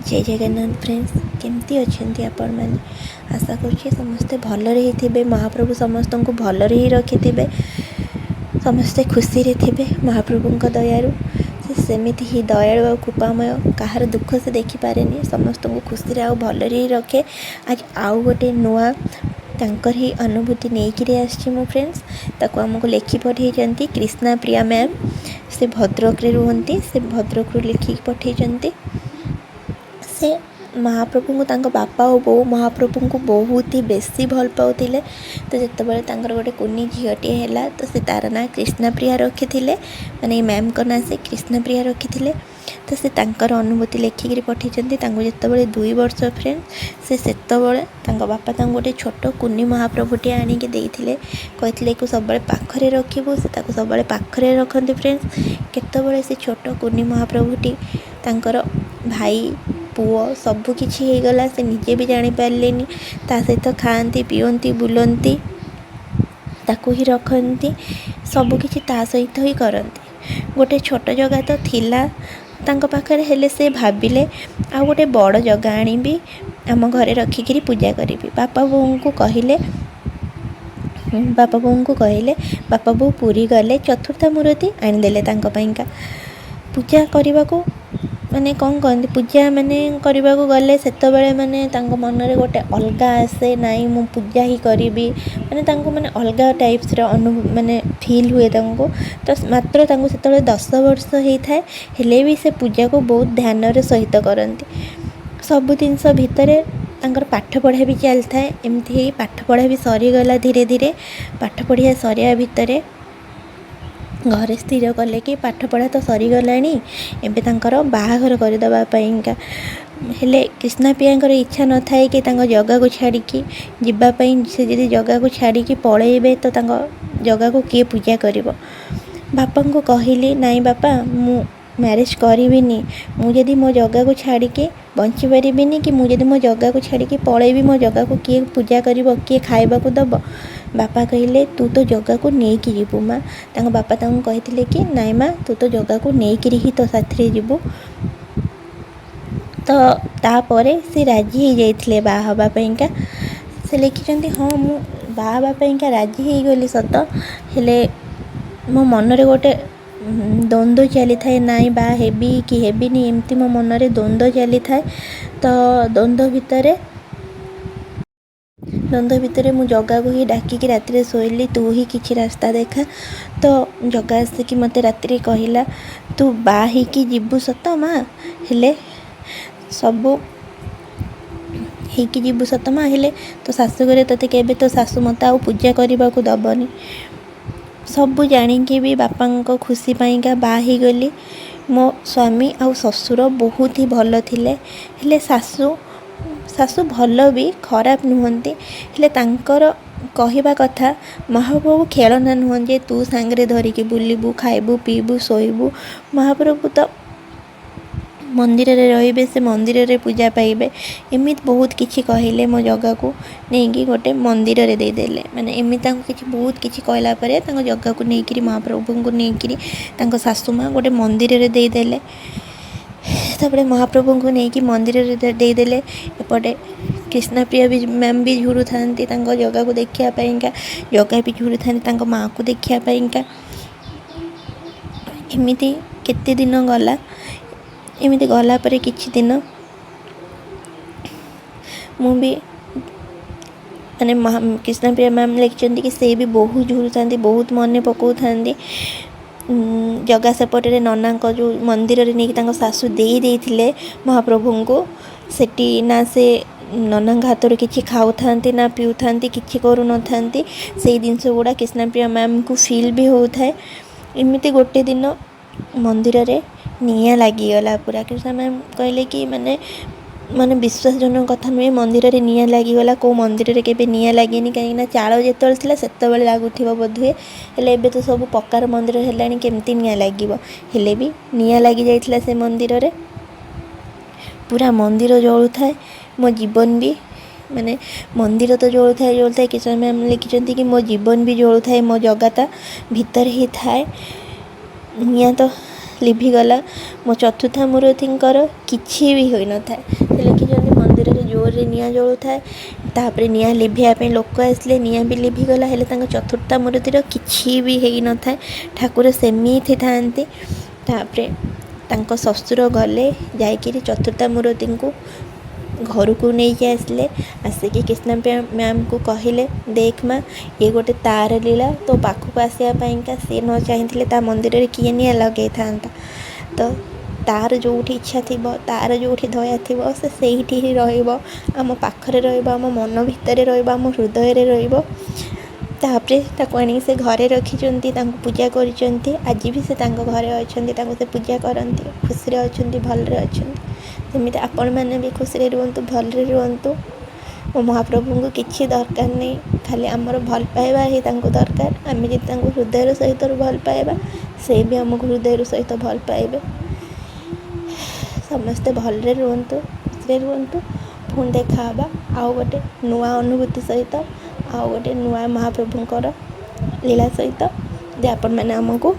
जय जगन्नाथ फ्रेंड्स, केमती अच्छे आपण मैंने आशा करुँचे समस्ते भलरे ही थे। महाप्रभु समस्त को भलरे ही रखि थे, समस्ते खुशी रे थे महाप्रभु दयारु। से सेमिति ही दयालु और कृपामय, कहार दुख से देखिपारे, समस्त को खुशी रे भलरे ही रखे। आज आउ गोटे नुआ तांकर ही अनुभूति नहीं आसी मो फ्रेंड्स, ताको आमको लिखि पठे कृष्णा प्रिया मैम। से भद्रक रे रुहंती, से भद्रक रू लिखिक पठे। से महाप्रभु को तांको बापा और बो महाप्रभु को बहुत ही बेसी भल पाउथिले। तो जिते बड़े तांकर गोटे कुनी झीटे है तो से तार ना कृष्णप्रिया रखी थे, माने मैम को ना से कृष्णप्रिया रखी थे। तो से तांकर अनुभूति लिखिक पठे। जिते बड़े 2 वर्ष फ्रेंड से सेतबले तांको बापा तांको गोटे छोट कुनी महाप्रभुटे आनिक देइथिले, कहिथिले को सब पाखरे रखिबू। से ताको सब पाखरे रखती फ्रेंड्स। केतबले से छोट कुनी महाप्रभुटी तांकर भाई पुओ सबू किछि हो गला, से निजे भी जानी पारलेनी। ता सहित खाती पियंती बुलंती ताकू ही रखती, सबू किछि ता सहित ही करती। गोटे छोट जगह तो थिला तांको पाखरे, हेले से भाबिले आ गोटे बड़ जगह आनिबी आम घरे रखिकी पूजा करी। बापा बोऊ को कहले, बापा बोऊ पुरी गले चतुर्था मूर्ति आनीदेले तांको पाइंका पूजा करने को। माने कौन कहते पूजा माने करने को गले सेतबेले माने तांको मन रे गोटे अलगा आसे, नाई मु पूजा ही करी माने तांको माने अलगा टाइप्स रो माने फील हुए तांको। तो मात्र तांको सेतबेले 10 वर्ष होई थाए, हेले भी से पूजा को बहुत ध्यान रे सहित करंती। सब जिनस भितरे तांकर पाठ पढ़ा भी चल थाए। एमती ही पाठ पढ़ा भी सरीगला, धीरे धीरे पाठ पढ़िया सरिया भितरे घरे स्थिर कले कि पाठ पढ़ा तो सरीगला, एबे तांकर बाहाघर करदेवापाइंका। हेले कृष्णा पियाଙ୍କର इच्छा न थाए कि तांको जगह को छाड़िकी जीवापाई। से यदि जगह को छाड़िकी पलैबे तो तांको जगह को किए पूजा करिवो। बापा को कहली नाई बापा मु मैरिज करिबिनी, मु यदि मो जगह को छाड़िकी बंची पारिबिनी, कि मु यदि मो जगह को छाड़िकी पलैबी मो जगह को किए पूजा करिवो, किए खाइबा को दब। बापा कहले तू तो जगह को नेकी जीवु माँ। तांको बापा तांको कहिथिले कि नाई माँ तू तो जगह को नेकी ही तो साथी जीवु। तो तापरे से राजी हो जाइथिले बाहा हबा पाइंका। से लिखिचंती हाँ मु बाहा हबा पाइंका राजी हो गली सत, हेले मो मन रे गोटे द्वंद्व चली थाए, नाई बा हेबी कि हेबिनी, एमती मो मन रे द्वंद्व चली थाए। तो द्वंद्व भितर मु जगह को ही डाकिकी राति शोइली, तू ही किछि रास्ता देखा। तो जगह आसिकी मते राति कहला तू बा ही कि जीवु सत माँ, हेले सबू ହେଇକି ଯିବୁ ସତ ମା, ହେଲେ तो शाशु घरे तोते केबे तो शाशु मत आ पूजा करने को दबनी। सबू जाणिकी भी बापा खुशी पाइंका बाही गली। मो स्वामी आ ससुर बहुत ही भल थिले, हेले शाशु भल भी खराब नुहंती। हेले तांकर कहवा कथा महाप्रभु खेलना नुहं जे तू सांगरे धरिकी बुलबू खाइबू पीबू शोइबू। महाप्रभु तो मंदिर रे रहिबे, से मंदिर रे पूजा पाइबे, एमित बहुत किछि कहले। मो जगह को नहीं गोटे मंदिर रे दे देले, माने एमित किछि बहुत किछि कहला परे तांको जगह को नहीं महाप्रभु को नहीं तांको सासू माँ गोटे मंदिर रे दे देले। तापरे महाप्रभु को नहीं मंदिर रे दे देले। एपटे कृष्णप्रिया भी मैम भी झुरु थांती तांको जगह को देखिया पाइंका, जगह भी झुरु थांती तांको माँ को देखिया पाइंका। एमिति केते दिन गला, एमिति गला परे किछि दिन मु भी माने कृष्णप्रिया मैम लिखिं कि से भी बहुत झुरु था, बहुत मन पकाऊ था। जगह सेपटे नना जो मंदिर रे नहीं सासू दे महाप्रभु को, सेठी ना से नना हाथ किसी खाऊ था ना पीऊ था, कि करू न था। से जिनस गुड़ा कृष्णप्रिया मैम को फील भी होता है। एमती गोटे दिन मंदिर रे निया लागिगला पूरा। कृष्णा मैम कहले कि माने माने विश्वासजनक कथा नुहे, मंदिर रे निया लागिगला। को मंदिर रे केबे निया लागेनी, कहीं चाल जेतबेले थिला सेतबेले लागुथिबो बोधुए, हेले एबे तो सब पक्कार मंदिर हेलानी केमती निया लागिबो। हेले भी निया लागी जाइथिला से मंदिर रे, पूरा मंदिर जळु थाए। मो जीवन भी माने मंदिर तो जळु थाए कृष्णा मैम लिखिचंती कि मो जीवन भी जळु थाए, मो जगता भीतर ही थाए। निया तो ଲିଭିଗଲା। ମୋ ଚତୁର୍ଥା ମୂର୍ତ୍ତିଙ୍କର କିଛି ବି ହୋଇନଥାଏ। ସେ ଲେଖିଛନ୍ତି ମନ୍ଦିରରେ ଜୋରରେ ନିଆଁ ଜଳୁଥାଏ, ତାପରେ ନିଆଁ ଲିଭିବା ପାଇଁ ଲୋକ ଆସିଲେ, ନିଆଁ ବି ଲିଭିଗଲା, ହେଲେ ତାଙ୍କ ଚତୁର୍ଥା ମୂର୍ତ୍ତିର କିଛି ବି ହେଇନଥାଏ। ଠାକୁର ସେମିତି ଥାଆନ୍ତି। ତାପରେ ତାଙ୍କ ଶ୍ୱଶୁର ଗଲେ, ଯାଇକିରି ଚତୁର୍ଥା ମୂର୍ତ୍ତିଙ୍କୁ ଘରକୁ ନେଇକି ଆସିଲେ। ଆସିକି କ୍ରିଷ୍ଣା ମ୍ୟାମ୍କୁ କହିଲେ, ଦେଖ ମା, ଇଏ ଗୋଟେ ତାର ଲୀଳା, ତୋ ପାଖକୁ ଆସିବା ପାଇଁକା ସିଏ ନ ଚାହିଁଥିଲେ ତା ମନ୍ଦିରରେ କିଏ ନିଆଁ ଲଗେଇଥାନ୍ତା। ତ ତାର ଯେଉଁଠି ଇଚ୍ଛା ଥିବ, ତାର ଯେଉଁଠି ଦୟା ଥିବ, ସେ ସେଇଠି ହିଁ ରହିବ, ଆମ ପାଖରେ ରହିବ, ଆମ ମନ ଭିତରେ ରହିବ, ଆମ ହୃଦୟରେ ରହିବ। ତାପରେ ତାକୁ ଆଣିକି ସେ ଘରେ ରଖିଛନ୍ତି, ତାଙ୍କୁ ପୂଜା କରିଛନ୍ତି। ଆଜି ବି ସେ ତାଙ୍କ ଘରେ ଅଛନ୍ତି, ତାଙ୍କୁ ସେ ପୂଜା କରନ୍ତି, ଖୁସିରେ ଅଛନ୍ତି, ଭଲରେ ଅଛନ୍ତି। ସେମିତି ଆପଣମାନେ ବି ଖୁସିରେ ରୁହନ୍ତୁ, ଭଲରେ ରୁହନ୍ତୁ। ମୋ ମହାପ୍ରଭୁଙ୍କୁ କିଛି ଦରକାର ନାହିଁ, ଖାଲି ଆମର ଭଲ ପାଇବା ହିଁ ତାଙ୍କୁ ଦରକାର। ଆମେ ଯଦି ତାଙ୍କୁ ହୃଦୟର ସହିତ ଭଲ ପାଇବା, ସେ ବି ଆମକୁ ହୃଦୟର ସହିତ ଭଲ ପାଇବେ। ସମସ୍ତେ ଭଲରେ ରୁହନ୍ତୁ, ଖୁସିରେ ରୁହନ୍ତୁ। ପୁଣି ଦେଖା ହେବା ଆଉ ଗୋଟେ ନୂଆ ଅନୁଭୂତି ସହିତ, ଆଉ ଗୋଟେ ନୂଆ ମହାପ୍ରଭୁଙ୍କର ଲୀଳା ସହିତ। ଯଦି ଆପଣମାନେ ଆମକୁ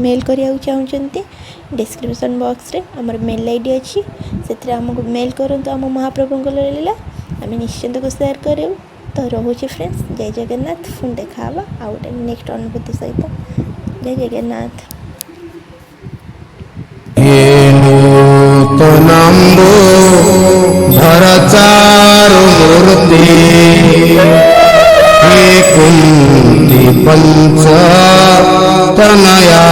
ମେଲ୍ କରିବାକୁ ଚାହୁଁଛନ୍ତି, ଡିସ୍କ୍ରିପ୍ସନ୍ ବକ୍ସରେ ଆମର ମେଲ୍ ଆଇ ଡ଼ି ଅଛି, ସେଥିରେ ଆମକୁ ମେଲ୍ କରନ୍ତୁ ଆମ ମହାପ୍ରଭୁଙ୍କର ଲୀଳା, ଆମେ ନିଶ୍ଚିନ୍ତକୁ ସେୟାର କରିବୁ। ତ ରହୁଛି ଫ୍ରେଣ୍ଡସ୍, ଜୟ ଜଗନ୍ନାଥ। ପୁଣି ଦେଖା ହେବା ଆଉ ଗୋଟେ ନେକ୍ସଟ ଅନୁଭୂତି ସହିତ। ଜୟ ଜଗନ୍ନାଥ। ନୂତନାମ୍ବୋ ଧରଚାରୁ ମୂର୍ତ୍ତି ହେ କୁନ୍ତି ପଞ୍ଚ ତନୟା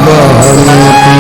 ବହନ୍ତି।